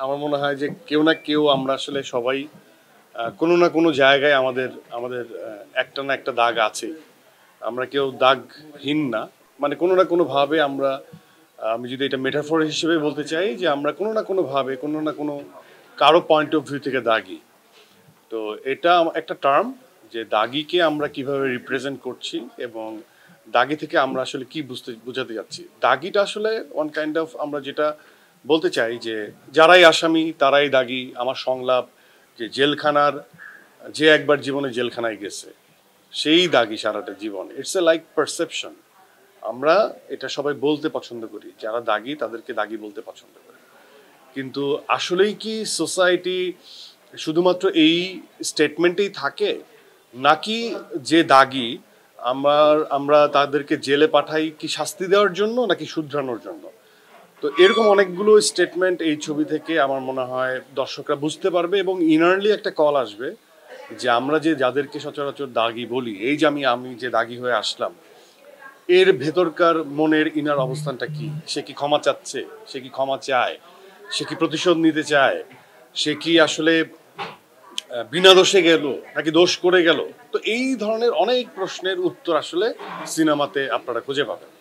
আমার মনে হয় যে কেউ না কেউ আমরা আসলে সবাই কোনো না কোনো জায়গায় আমাদের আমাদের একটা না একটা দাগ আছে। আমরা কেউ দাগহীন না। মানে কোনো না কোনোভাবে আমরা আমি যদি এটা মেটাফর হিসেবে বলতে চাই যে আমরা কোনো না কোনোভাবে কোনো না কোনো কারো পয়েন্ট অফ ভিউ থেকে দাগী। তো এটা একটা টার্ম যে দাগিকে আমরা কিভাবে রিপ্রেজেন্ট করছি এবং দাগি থেকে আমরা আসলে কি বোঝাতে যাচ্ছি। দাগিটা আসলে ওয়ান কাইন্ড অফ আমরা যেটা বলতে চাই যে যারাই আসামি তারাই দাগি। আমার সংলাপ যে জেলখানার যে একবার জীবনে জেলখানায় গেছে সেই দাগি সারাটা জীবন। It's a like perception. আমরা এটা সবাই বলতে পছন্দ করি, যারা দাগি তাদেরকে দাগি বলতে পছন্দ করি, কিন্তু আসলেই কি সোসাইটি শুধুমাত্র এই স্টেটমেন্টেই থাকে, নাকি যে দাগি আমরা তাদেরকে জেলে পাঠাই কি শাস্তি দেওয়ার জন্য নাকি শুধরানোর জন্য? তো এরকম অনেকগুলো স্টেটমেন্ট এই ছবি থেকে আমার মনে হয় দর্শকরা বুঝতে পারবে এবং ইনারলি একটা কল আসবে যে আমরা যে যাদেরকে সচরাচর দাগি বলি, এই যে আমি যে দাগি হয়ে আসলাম, এর ভেতরকার মনের ইনার অবস্থানটা কি? সে কি ক্ষমা চাচ্ছে? সে কি ক্ষমা চায়? সে কি প্রতিশোধ নিতে চায়? সে কি আসলে বিনা দোষে গেল নাকি দোষ করে গেল? তো এই ধরনের অনেক প্রশ্নের উত্তর আসলে সিনেমাতে আপনারা খুঁজে পাবেন।